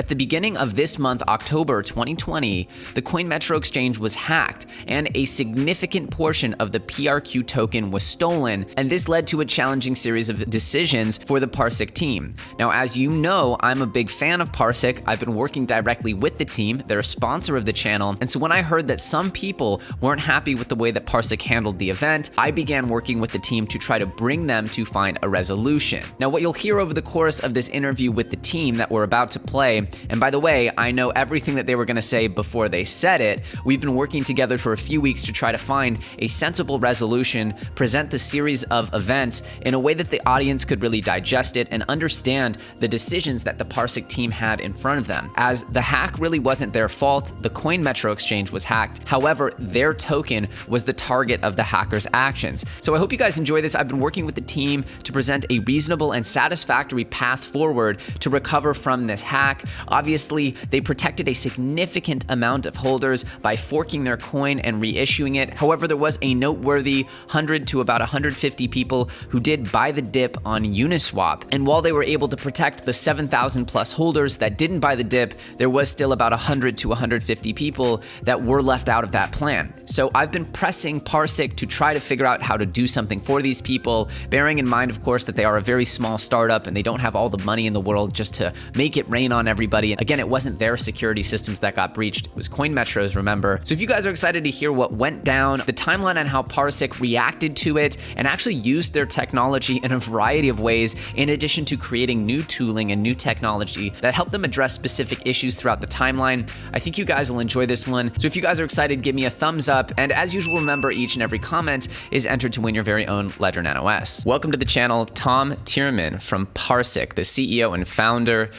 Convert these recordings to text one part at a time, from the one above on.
At the beginning of this month, October 2020, the Coinmetro exchange was hacked and a significant portion of the PRQ token was stolen, and this led to a challenging series of decisions for the Parsiq team. Now, as you know, I'm a big fan of Parsiq. I've been working directly with the team. They're a sponsor of the channel, and so when I heard that some people weren't happy with the way that Parsiq handled the event, I began working with the team to try to bring them to find a resolution. Now, what you'll hear over the course of this interview with the team that we're about to play, and by the way, I know everything that they were going to say before they said it. We've been working together for a few weeks to try to find a sensible resolution, present the series of events in a way that the audience could really digest it and understand the decisions that the Parsiq team had in front of them. As the hack really wasn't their fault, the Coinmetro exchange was hacked. However, their token was the target of the hackers' actions. So I hope you guys enjoy this. I've been working with the team to present a reasonable and satisfactory path forward to recover from this hack. Obviously, they protected a significant amount of holders by forking their coin and reissuing it. However, there was a noteworthy 100 to about 150 people who did buy the dip on Uniswap. And while they were able to protect the 7,000 plus holders that didn't buy the dip, there was still about 100 to 150 people that were left out of that plan. So I've been pressing Parsiq to try to figure out how to do something for these people, bearing in mind, of course, that they are a very small startup and they don't have all the money in the world just to make it rain on everybody. Again, it wasn't their security systems that got breached. It was Coinmetro's, remember? So if you guys are excited to hear what went down, the timeline on how Parsiq reacted to it and actually used their technology in a variety of ways, in addition to creating new tooling and new technology that helped them address specific issues throughout the timeline, I think you guys will enjoy this one. So if you guys are excited, give me a thumbs up. And as usual, remember, each and every comment is entered to win your very own Ledger Nano S. Welcome to the channel, Tom Tierman from Parsiq, the CEO and founder.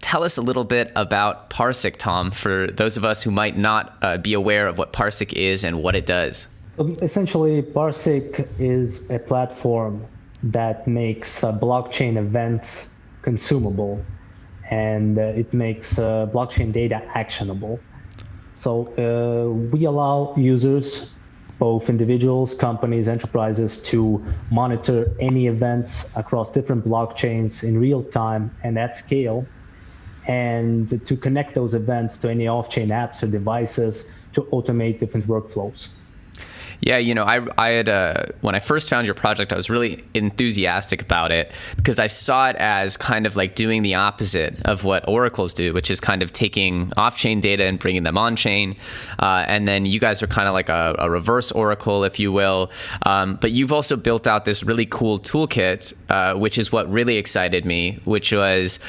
Tell us a little bit about Parsiq, Tom, for those of us who might not be aware of what Parsiq is and what it does. So essentially, Parsiq is a platform that makes blockchain events consumable, and it makes blockchain data actionable. So we allow users, both individuals, companies, enterprises, to monitor any events across different blockchains in real time and at scale, and to connect those events to any off-chain apps or devices to automate different workflows. Yeah, you know, I had when I first found your project, I was really enthusiastic about it because I saw it as kind of like doing the opposite of what oracles do, which is kind of taking off-chain data and bringing them on-chain. And then you guys are kind of like a reverse oracle, if you will. But you've also built out this really cool toolkit, which is what really excited me, which was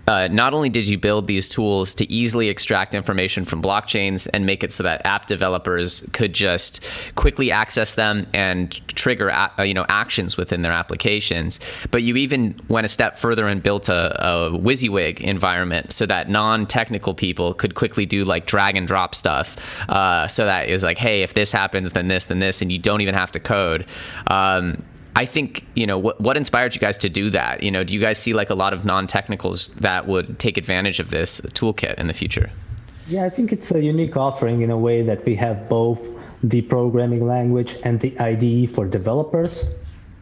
not only did you build these tools to easily extract information from blockchains and make it so that app developers could just quickly access them and trigger actions within their applications, but you even went a step further and built a WYSIWYG environment so that non-technical people could quickly do like drag and drop stuff. So that is like, hey, if this happens, then this, and you don't even have to code. I think, you know, what inspired you guys to do that? You know, do you guys see like a lot of non-technicals that would take advantage of this toolkit in the future? Yeah, I think it's a unique offering in a way that we have both the programming language and the IDE for developers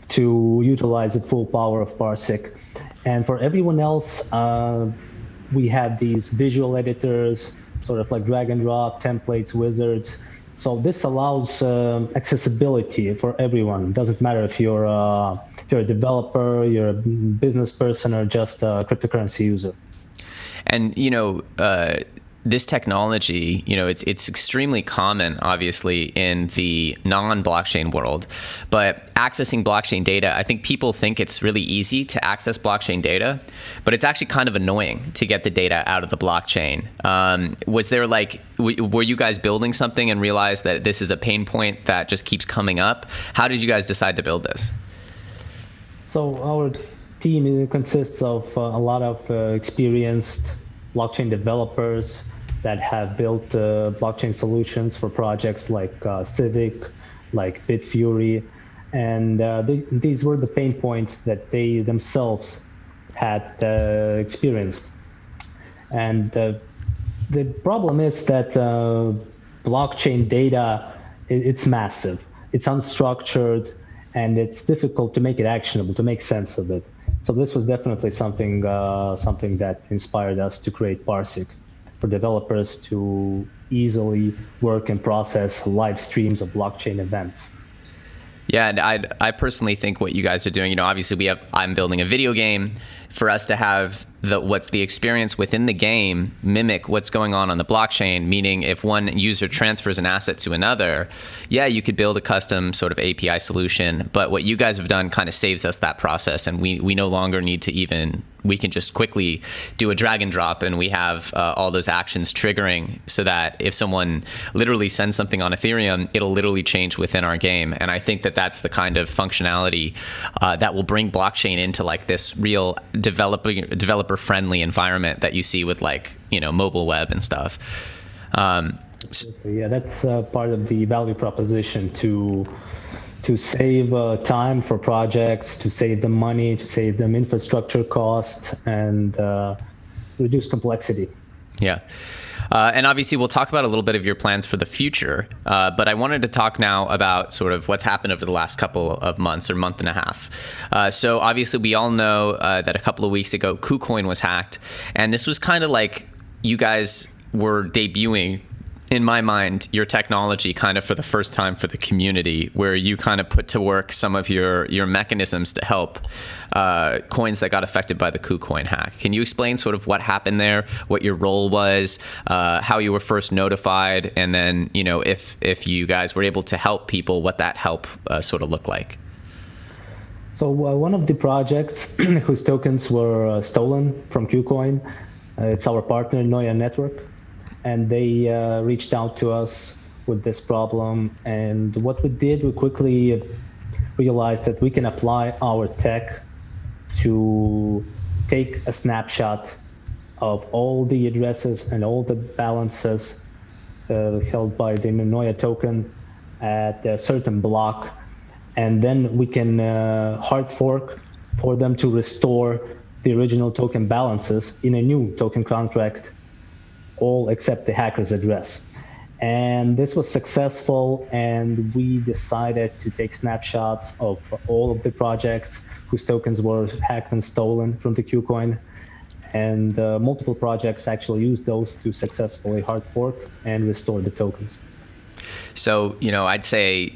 to utilize the full power of Parsiq. And for everyone else, we have these visual editors, sort of like drag and drop, templates, wizards. So this allows accessibility for everyone. It doesn't matter if you're a developer, you're a business person, or just a cryptocurrency user. And, you know, this technology, you know, it's extremely common, obviously, in the non-blockchain world. But accessing blockchain data, I think people think it's really easy to access blockchain data, but it's actually kind of annoying to get the data out of the blockchain. Was there like, were you guys building something and realized that this is a pain point that just keeps coming up? How did you guys decide to build this? So our team consists of a lot of experienced blockchain developers that have built blockchain solutions for projects like Civic, like Bitfury, and these were the pain points that they themselves had experienced. And the problem is that blockchain data, it's massive, it's unstructured, and it's difficult to make it actionable, to make sense of it. So this was definitely something that inspired us to create Parsiq, for developers to easily work and process live streams of blockchain events. Yeah, and I personally think what you guys are doing, obviously I'm building a video game. For us to have what's the experience within the game mimic what's going on the blockchain, meaning if one user transfers an asset to another, yeah, you could build a custom sort of API solution, but what you guys have done kind of saves us that process, and we no longer need to we can just quickly do a drag and drop, and we have all those actions triggering so that if someone literally sends something on Ethereum, it'll literally change within our game. And I think that that's the kind of functionality that will bring blockchain into like this real developer friendly environment that you see with mobile web and stuff. Yeah, that's part of the value proposition, to save time for projects, to save them money, to save them infrastructure cost, and reduce complexity. Yeah. And obviously, we'll talk about a little bit of your plans for the future. But I wanted to talk now about sort of what's happened over the last couple of months or month and a half. So obviously, we all know that a couple of weeks ago, KuCoin was hacked. And this was kind of like you guys were debuting, in my mind, your technology kind of for the first time for the community, where you kind of put to work some of your mechanisms to help coins that got affected by the KuCoin hack. Can you explain sort of what happened there, what your role was, how you were first notified, and then, if you guys were able to help people, what that help sort of looked like? So one of the projects whose tokens were stolen from KuCoin, it's our partner, Noya Network. And they reached out to us with this problem. And what we did, we quickly realized that we can apply our tech to take a snapshot of all the addresses and all the balances held by the Noya token at a certain block. And then we can hard fork for them to restore the original token balances in a new token contract, all except the hacker's address. And this was successful, and we decided to take snapshots of all of the projects whose tokens were hacked and stolen from the KuCoin. And multiple projects actually used those to successfully hard fork and restore the tokens. So, I'd say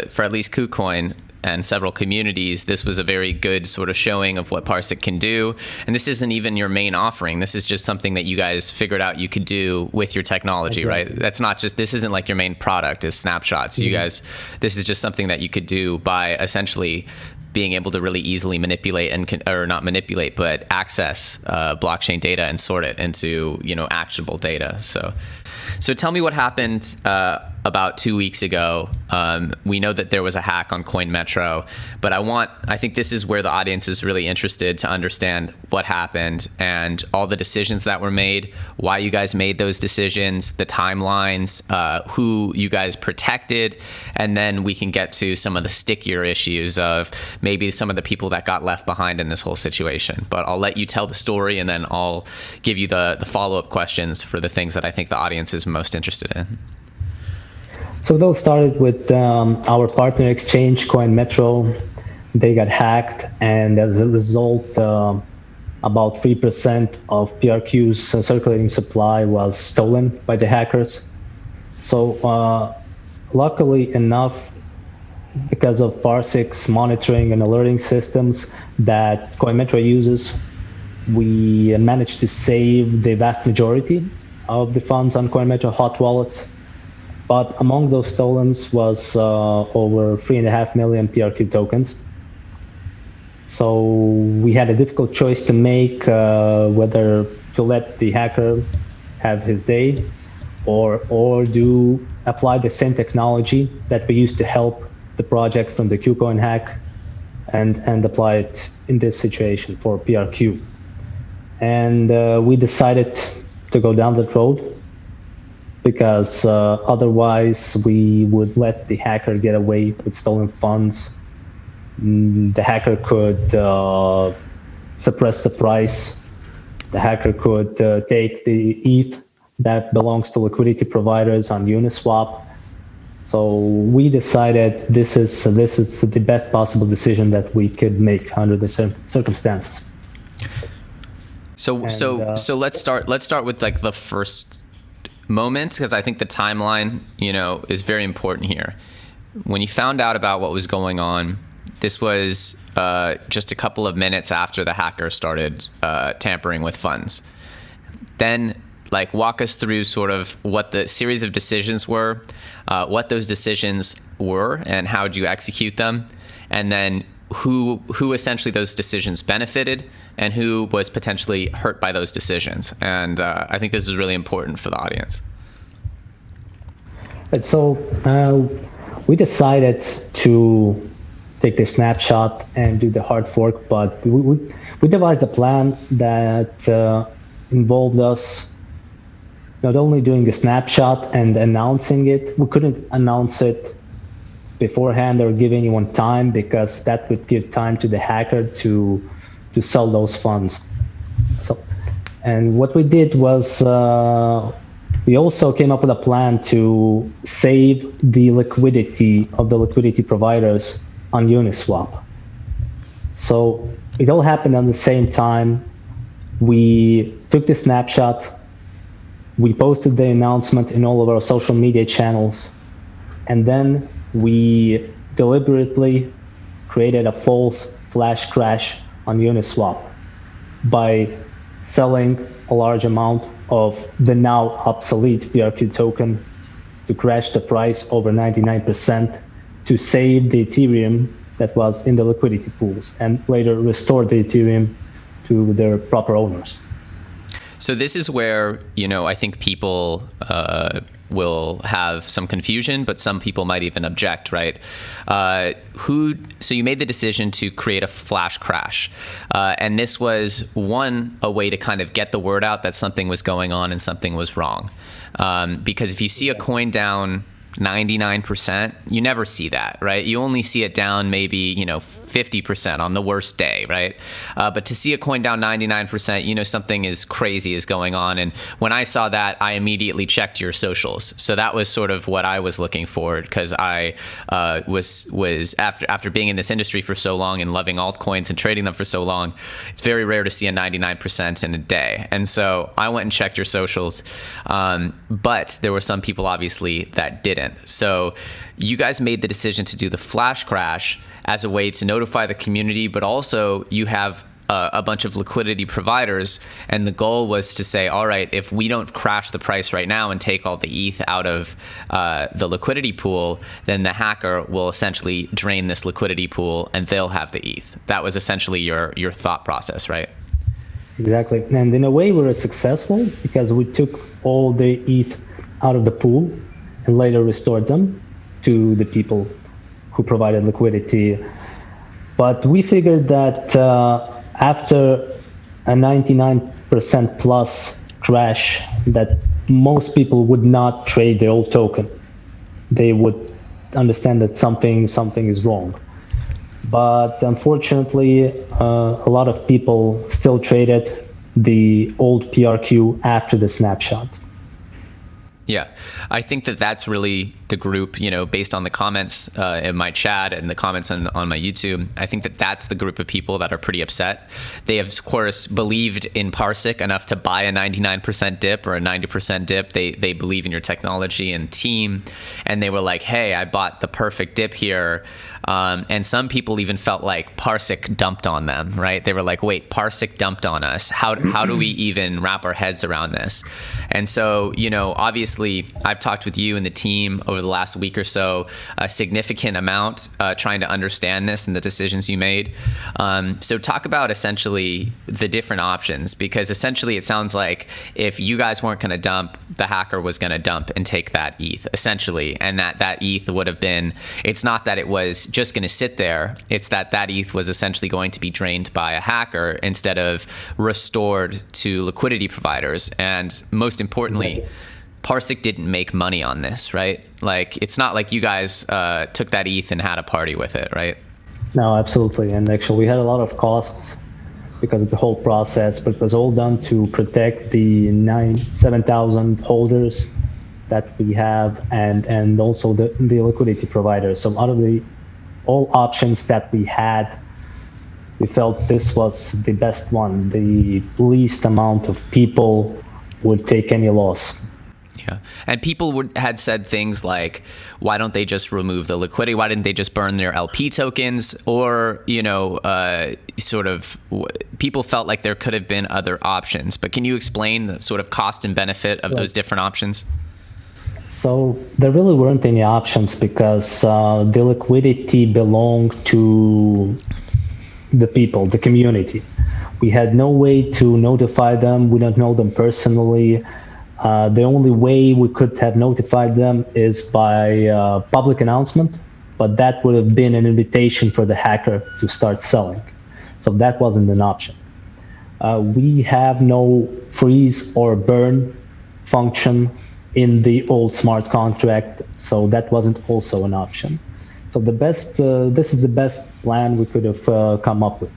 for at least KuCoin and several communities, this was a very good sort of showing of what Parsiq can do. And this isn't even your main offering. This is just something that you guys figured out you could do with your technology, right? That's not just, this isn't like your main product is snapshots. You guys, this is just something that you could do by essentially being able to really easily manipulate or not manipulate, but access blockchain data and sort it into, actionable data. So tell me what happened about 2 weeks ago. We know that there was a hack on Coinmetro, but I think this is where the audience is really interested to understand what happened and all the decisions that were made, why you guys made those decisions, the timelines, who you guys protected, and then we can get to some of the stickier issues of maybe some of the people that got left behind in this whole situation. But I'll let you tell the story, and then I'll give you the follow-up questions for the things that I think the audience is most interested in. So it all started with our partner exchange, Coinmetro. They got hacked, and as a result, about 3% of PRQ's circulating supply was stolen by the hackers. So luckily enough, because of Parsiq's monitoring and alerting systems that Coinmetro uses, we managed to save the vast majority of the funds on Coinmetro hot wallets. But among those stolen was over 3.5 million PRQ tokens. So we had a difficult choice to make, whether to let the hacker have his day or apply the same technology that we used to help the project from the KuCoin hack and apply it in this situation for PRQ. And we decided to go down that road, because otherwise we would let the hacker get away with stolen funds. The hacker could suppress the price. The hacker could take the ETH that belongs to liquidity providers on Uniswap So we decided this is the best possible decision that we could make under the circumstances. So let's start with like the first moment, because I think the timeline, is very important here. When you found out about what was going on, this was just a couple of minutes after the hacker started tampering with funds. Then, walk us through sort of what the series of decisions were, what those decisions were, and how did you execute them, and then who essentially those decisions benefited and who was potentially hurt by those decisions. And I think this is really important for the audience. And so we decided to take the snapshot and do the hard fork, but we devised a plan that involved us not only doing the snapshot and announcing it. We couldn't announce it beforehand or give anyone time, because that would give time to the hacker to sell those funds. And what we did was we also came up with a plan to save the liquidity of the liquidity providers on Uniswap. So it all happened at the same time. We took the snapshot, we posted the announcement in all of our social media channels, and then we deliberately created a false flash crash on Uniswap by selling a large amount of the now obsolete PRQ token to crash the price over 99% to save the Ethereum that was in the liquidity pools, and later restore the Ethereum to their proper owners. So this is where, I think people will have some confusion, but some people might even object, right? So you made the decision to create a flash crash. And this was a way to kind of get the word out that something was going on and something was wrong. Because if you see a coin down 99%, you never see that, right? You only see it down maybe, 50% on the worst day, right? But to see a coin down 99%, something is crazy is going on. And when I saw that, I immediately checked your socials. So that was sort of what I was looking for, because I was after being in this industry for so long and loving altcoins and trading them for so long, it's very rare to see a 99% in a day. And so I went and checked your socials, but there were some people obviously that didn't. So you guys made the decision to do the flash crash as a way to notify the community, but also you have a bunch of liquidity providers, and the goal was to say, all right, if we don't crash the price right now and take all the ETH out of the liquidity pool, then the hacker will essentially drain this liquidity pool and they'll have the ETH. That was essentially your thought process, right? Exactly. And in a way, we were successful because we took all the ETH out of the pool and later restored them to the people who provided liquidity. But we figured that after a 99% plus crash, that most people would not trade their old token. They would understand that something is wrong. But unfortunately, a lot of people still traded the old PRQ after the snapshot. Yeah, I think that's really the group, based on the comments in my chat and the comments on my YouTube. I think that's the group of people that are pretty upset. They have, of course, believed in Parsiq enough to buy a 99% dip or a 90% dip. They believe in your technology and team, and they were like, hey, I bought the perfect dip here. And some people even felt like Parsiq dumped on them, right? They were like, wait, Parsiq dumped on us. How do we even wrap our heads around this? And so, obviously, I've talked with you and the team over the last week or so, a significant amount, trying to understand this and the decisions you made. So talk about essentially the different options, because essentially it sounds like if you guys weren't going to dump, the hacker was going to dump and take that ETH, essentially. And that ETH would have been, it's not that it was just going to sit there, it's that ETH was essentially going to be drained by a hacker instead of restored to liquidity providers. And most importantly, Parsiq didn't make money on this, right? Like, it's not like you guys took that ETH and had a party with it, right? No, absolutely. And actually, we had a lot of costs because of the whole process, but it was all done to protect the 7,000 holders that we have, and also the liquidity provider. So out of all options that we had, we felt this was the best one. The least amount of people would take any loss. Yeah. And people had said things like, why don't they just remove the liquidity? Why didn't they just burn their LP tokens? Or, people felt like there could have been other options. But can you explain the sort of cost and benefit of those different options? So there really weren't any options because the liquidity belonged to the people, the community. We had no way to notify them. We don't know them personally. The only way we could have notified them is by public announcement, but that would have been an invitation for the hacker to start selling. So that wasn't an option. We have no freeze or burn function in the old smart contract, so that wasn't also an option. So this is the best plan we could have come up with.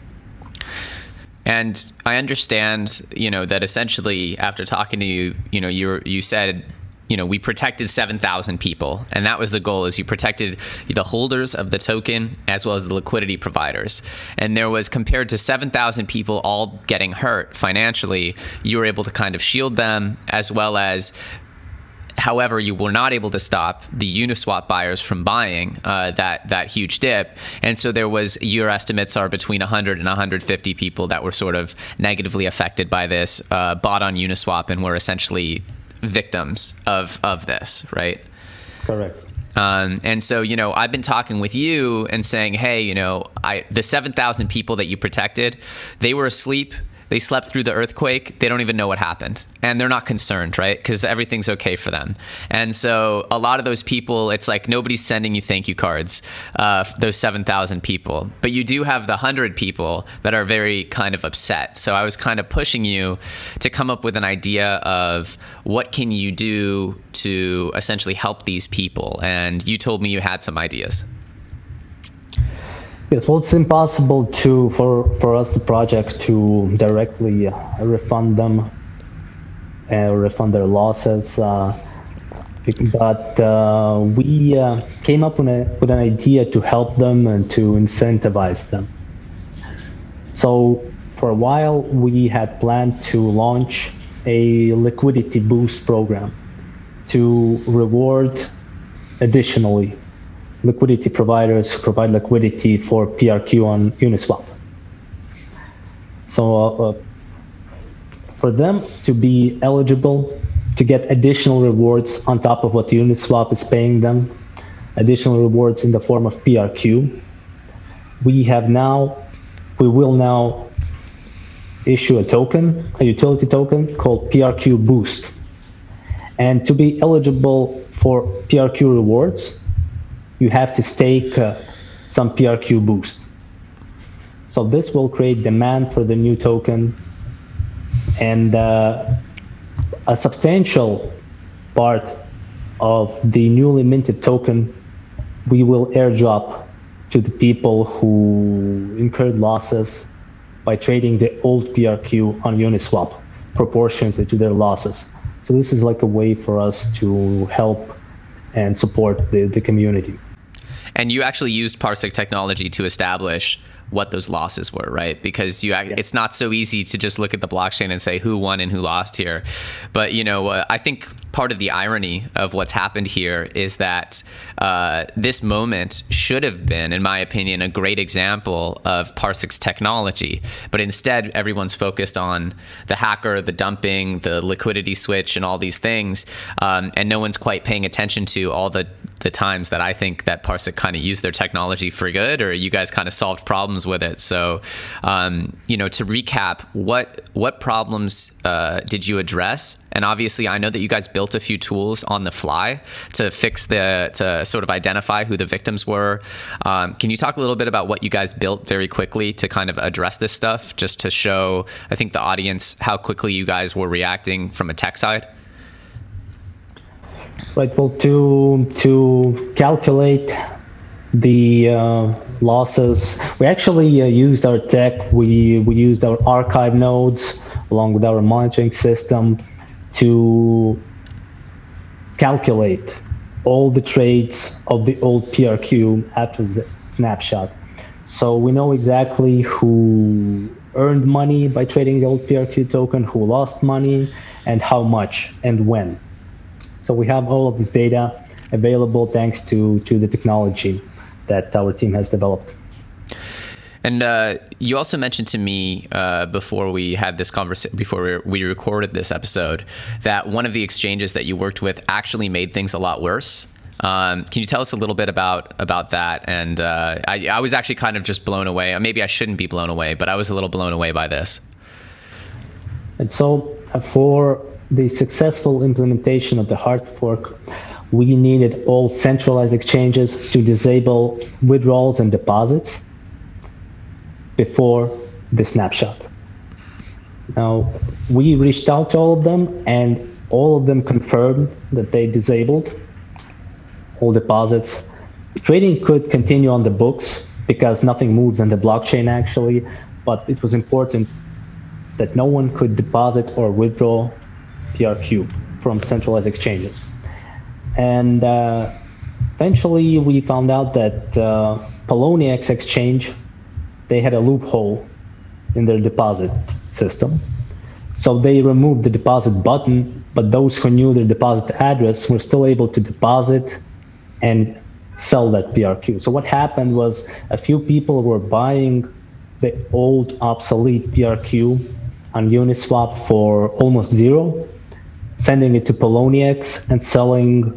And I understand, that essentially after talking to you, you said, we protected 7,000 people, and that was the goal. Is you protected the holders of the token as well as the liquidity providers. And there was, compared to 7,000 people all getting hurt financially, you were able to kind of shield them, as well as, however, you were not able to stop the Uniswap buyers from buying that huge dip. And so there was, your estimates are between 100 and 150 people that were sort of negatively affected by this, bought on Uniswap, and were essentially victims of this, right? Correct. And so, I've been talking with you and saying, hey, the 7,000 people that you protected, they were asleep. They slept through the earthquake. They don't even know what happened. And they're not concerned, right? Because everything's okay for them. And so a lot of those people, it's like nobody's sending you thank you cards, those 7,000 people. But you do have the 100 people that are very kind of upset. So I was kind of pushing you to come up with an idea of what can you do to essentially help these people. And you told me you had some ideas. Yes, well, it's impossible for us, the project, to directly refund them, refund their losses. But we came up with an idea to help them and to incentivize them. So for a while, we had planned to launch a liquidity boost program to reward additionally liquidity providers who provide liquidity for PRQ on Uniswap. So for them to be eligible to get additional rewards on top of what Uniswap is paying them, additional rewards in the form of PRQ, we will now issue a utility token called PRQ BOOST. And to be eligible for PRQ rewards, you have to stake some PRQ boost. So this will create demand for the new token, and a substantial part of the newly minted token we will airdrop to the people who incurred losses by trading the old PRQ on Uniswap proportionally to their losses. So this is like a way for us to help and support the community. And you actually used Parsiq technology to establish what those losses were, right? Because it's not so easy to just look at the blockchain and say who won and who lost here. But, I think part of the irony of what's happened here is that this moment should have been, in my opinion, a great example of Parsiq's technology. But instead, everyone's focused on the hacker, the dumping, the liquidity switch, and all these things. And no one's quite paying attention to all the times that I think that Parsiq kind of used their technology for good, or you guys kind of solved problems with it. So, to recap, what problems did you address? And obviously, I know that you guys built a few tools on the fly to to sort of identify who the victims were. Can you talk a little bit about what you guys built very quickly to kind of address this stuff, just to show, I think, the audience how quickly you guys were reacting from a tech side? Right. Well, to calculate the losses, we actually used our tech. We used our archive nodes along with our monitoring system to calculate all the trades of the old PRQ after the snapshot. So we know exactly who earned money by trading the old PRQ token, who lost money, and how much and when. So we have all of this data available thanks to the technology that our team has developed. And you also mentioned to me before we had this conversation, before we recorded this episode, that one of the exchanges that you worked with actually made things a lot worse. Can you tell us a little bit about that? And I was actually kind of just blown away. Maybe I shouldn't be blown away, but I was a little blown away by this. And so for the successful implementation of the hard fork, we needed all centralized exchanges to disable withdrawals and deposits before the snapshot. Now, we reached out to all of them, and all of them confirmed that they disabled all deposits. Trading could continue on the books because nothing moves on the blockchain actually, but it was important that no one could deposit or withdraw PRQ from centralized exchanges. And eventually we found out that Poloniex exchange, they had a loophole in their deposit system. So they removed the deposit button, but those who knew their deposit address were still able to deposit and sell that PRQ. So what happened was a few people were buying the old obsolete PRQ on Uniswap for almost zero, sending it to Poloniex and selling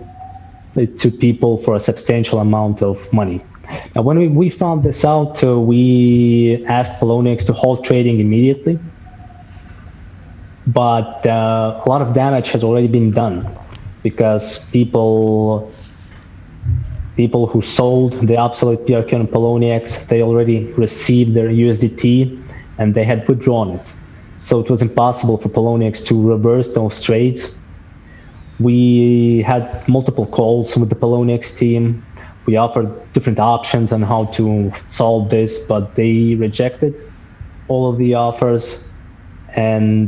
it to people for a substantial amount of money. Now, when we found this out, we asked Poloniex to halt trading immediately, but a lot of damage has already been done because people who sold the obsolete PRQ on Poloniex, they already received their USDT and they had withdrawn it. So it was impossible for Poloniex to reverse those trades. We had multiple calls with the Poloniex team. We offered different options on how to solve this, but they rejected all of the offers. And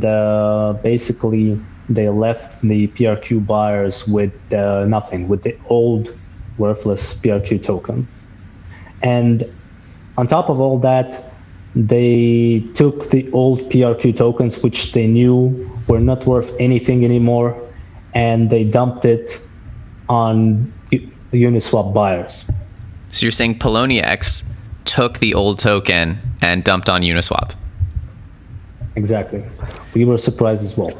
basically, they left the PRQ buyers with nothing, with the old worthless PRQ token. And on top of all that, they took the old PRQ tokens, which they knew were not worth anything anymore, and they dumped it on Uniswap buyers. So you're saying Poloniex took the old token and dumped on Uniswap? Exactly. We were surprised as well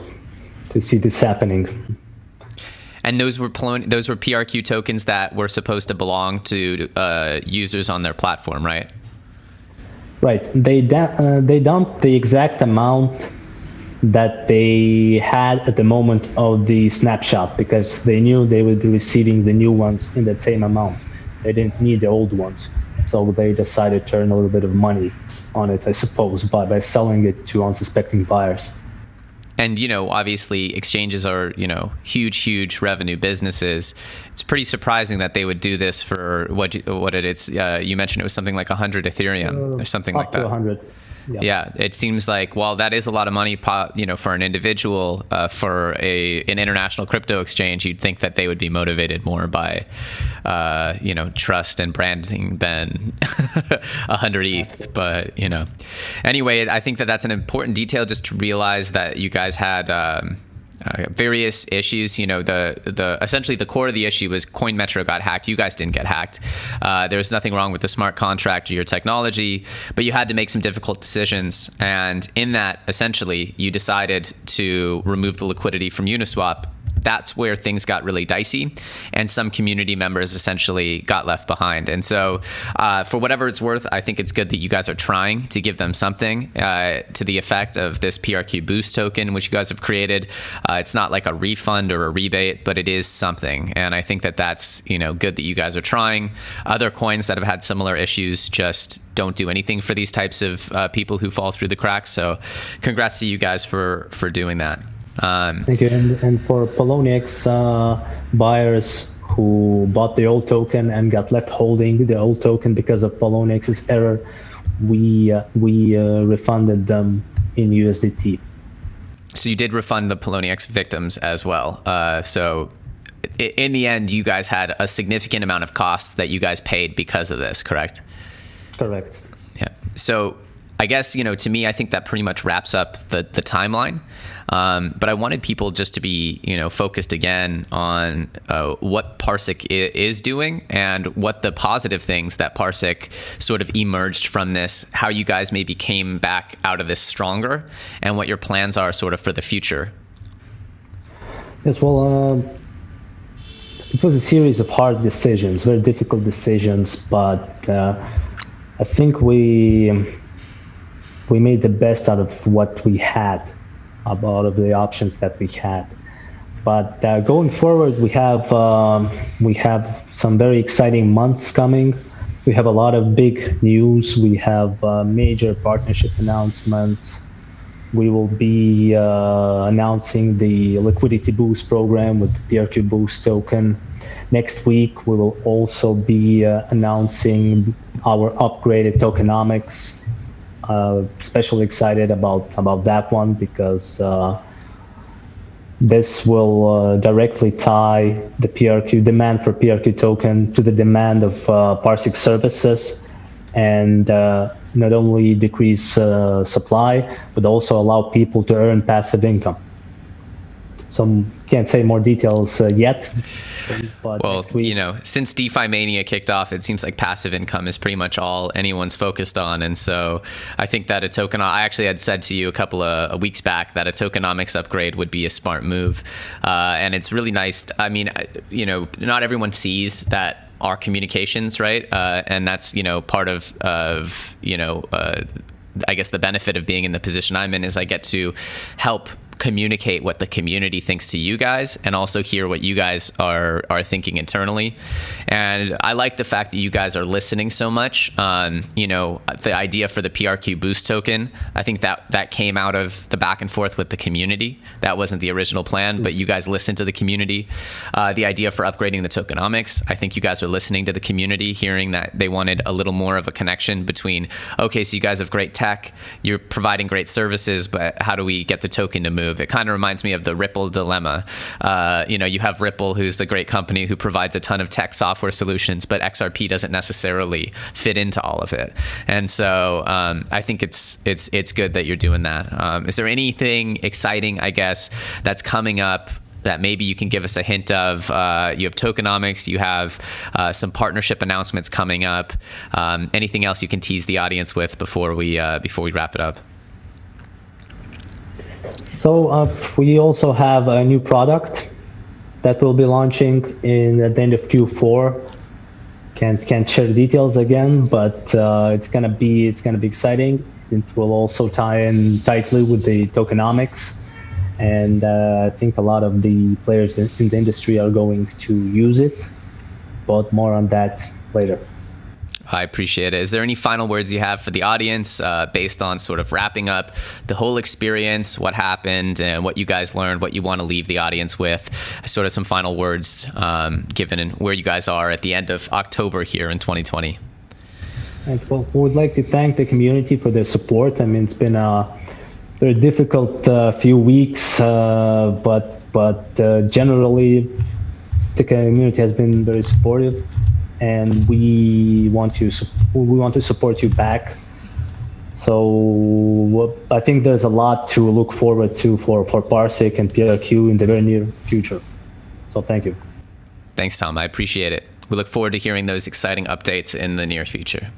to see this happening. And those were PRQ tokens that were supposed to belong to users on their platform, right? Right. They dumped the exact amount that they had at the moment of the snapshot because they knew they would be receiving the new ones in that same amount. They didn't need the old ones. So they decided to earn a little bit of money on it, I suppose, by selling it to unsuspecting buyers. And, obviously exchanges are, huge revenue businesses. It's pretty surprising that they would do this for what it is. You mentioned it was something like 100 Ethereum or something like that. Up to 100. Yeah, it seems like, while that is a lot of money, for an individual, for an international crypto exchange, you'd think that they would be motivated more by, trust and branding than 100 ETH. But, anyway, I think that that's an important detail just to realize that you guys had various issues. Essentially the core of the issue was Coinmetro got hacked. You guys didn't get hacked. There was nothing wrong with the smart contract or your technology, but you had to make some difficult decisions. And in that, essentially, you decided to remove the liquidity from Uniswap. That's where things got really dicey, and some community members essentially got left behind. And so for whatever it's worth, I think it's good that you guys are trying to give them something to the effect of this PRQ BOOST token, which you guys have created. It's not like a refund or a rebate, but it is something. And I think that that's good that you guys are trying. Other coins that have had similar issues just don't do anything for these types of people who fall through the cracks. So congrats to you guys for doing that. Thank you. And for Poloniex buyers who bought the old token and got left holding the old token because of Poloniex's error, we refunded them in USDT. So you did refund the Poloniex victims as well. So in the end, you guys had a significant amount of costs that you guys paid because of this, correct? Correct. Yeah. So I guess, to me, I think that pretty much wraps up the timeline. But I wanted people just to be, focused again on what Parsiq is doing and what the positive things that Parsiq sort of emerged from this, how you guys maybe came back out of this stronger, and what your plans are sort of for the future. Yes, well, it was a series of hard decisions, very difficult decisions, but I think we made the best out of what we had, out of the options that we had. But going forward, we have some very exciting months coming. We have a lot of big news. We have major partnership announcements. We will be announcing the liquidity boost program with the PRQ BOOST token. Next week, we will also be announcing our upgraded tokenomics. Especially excited about that one because this will directly tie the PRQ demand for PRQ token to the demand of Parsiq services, and not only decrease supply, but also allow people to earn passive income. So can't say more details yet. But well, since DeFi Mania kicked off, it seems like passive income is pretty much all anyone's focused on. And so I think that I actually had said to you a couple of weeks back that a tokenomics upgrade would be a smart move. And it's really nice. I mean, not everyone sees that our communications, right? And that's, part of I guess the benefit of being in the position I'm in is I get to help communicate what the community thinks to you guys, and also hear what you guys are thinking internally. And I like the fact that you guys are listening so much. The idea for the PRQ Boost token, I think that came out of the back and forth with the community. That wasn't the original plan, but you guys listened to the community. The idea for upgrading the tokenomics, I think you guys are listening to the community, hearing that they wanted a little more of a connection between, okay, so you guys have great tech, you're providing great services, but how do we get the token to move? It kind of reminds me of the Ripple dilemma. You have Ripple, who's a great company who provides a ton of tech software solutions, but XRP doesn't necessarily fit into all of it. And so I think it's good that you're doing that. Is there anything exciting, I guess, that's coming up that maybe you can give us a hint of? You have tokenomics, you have some partnership announcements coming up. Anything else you can tease the audience with before we wrap it up? So we also have a new product that will be launching at the end of Q4. Can't share the details again, but it's gonna be exciting. It will also tie in tightly with the tokenomics, and I think a lot of the players in the industry are going to use it. But more on that later. I appreciate it. Is there any final words you have for the audience based on sort of wrapping up the whole experience, what happened, and what you guys learned, what you want to leave the audience with? Sort of some final words given where you guys are at the end of October here in 2020. And well, we would like to thank the community for their support. I mean, it's been a very difficult few weeks, but generally the community has been very supportive. And we want to support you back. So I think there's a lot to look forward to for Parsiq and PRQ in the very near future. So thank you. Thanks, Tom. I appreciate it. We look forward to hearing those exciting updates in the near future.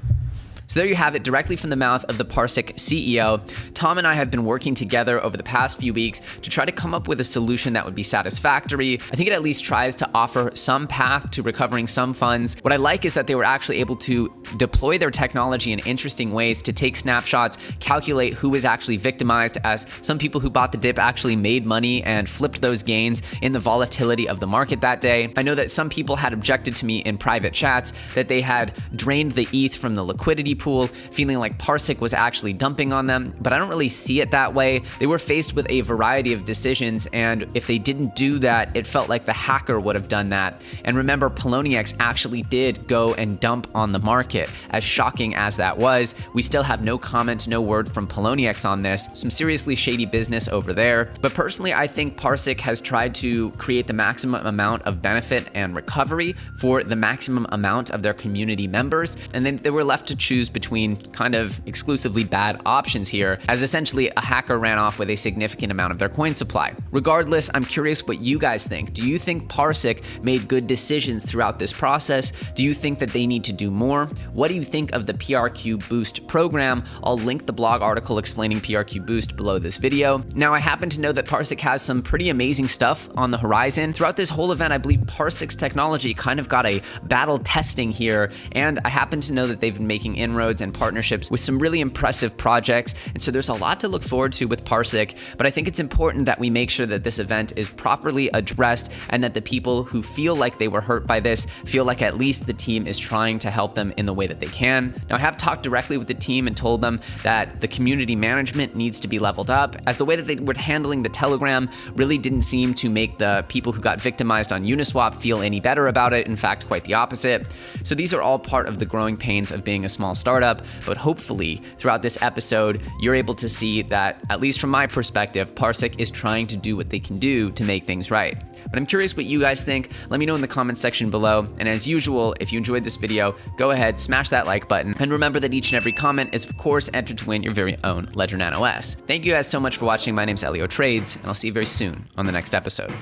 So there you have it, directly from the mouth of the Parsiq CEO. Tom and I have been working together over the past few weeks to try to come up with a solution that would be satisfactory. I think it at least tries to offer some path to recovering some funds. What I like is that they were actually able to deploy their technology in interesting ways to take snapshots, calculate who was actually victimized, as some people who bought the dip actually made money and flipped those gains in the volatility of the market that day. I know that some people had objected to me in private chats that they had drained the ETH from the liquidity liquidity pool, feeling like Parsiq was actually dumping on them, but I don't really see it that way. They were faced with a variety of decisions, and if they didn't do that, it felt like the hacker would have done that. And remember, Poloniex actually did go and dump on the market. As shocking as that was, we still have no comment, no word from Poloniex on this. Some seriously shady business over there. But personally, I think Parsiq has tried to create the maximum amount of benefit and recovery for the maximum amount of their community members. And then they were left to choose between kind of exclusively bad options here, as essentially a hacker ran off with a significant amount of their coin supply. Regardless, I'm curious what you guys think. Do you think Parsiq made good decisions throughout this process? Do you think that they need to do more? What do you think of the PRQ Boost program? I'll link the blog article explaining PRQ Boost below this video. Now, I happen to know that Parsiq has some pretty amazing stuff on the horizon. Throughout this whole event, I believe Parsiq's technology kind of got a battle testing here, and I happen to know that they've been making inroads and partnerships with some really impressive projects, and so there's a lot to look forward to with Parsiq, but I think it's important that we make sure that this event is properly addressed and that the people who feel like they were hurt by this feel like at least the team is trying to help them in the way that they can. Now, I have talked directly with the team and told them that the community management needs to be leveled up, as the way that they were handling the Telegram really didn't seem to make the people who got victimized on Uniswap feel any better about it. In fact, quite the opposite. So these are all part of the growing pains of being a small startup, but hopefully throughout this episode, you're able to see that, at least from my perspective, Parsiq is trying to do what they can do to make things right. But I'm curious what you guys think. Let me know in the comments section below. And as usual, if you enjoyed this video, go ahead, smash that like button. And remember that each and every comment is, of course, entered to win your very own Ledger Nano S. Thank you guys so much for watching. My name's Elio Trades, and I'll see you very soon on the next episode.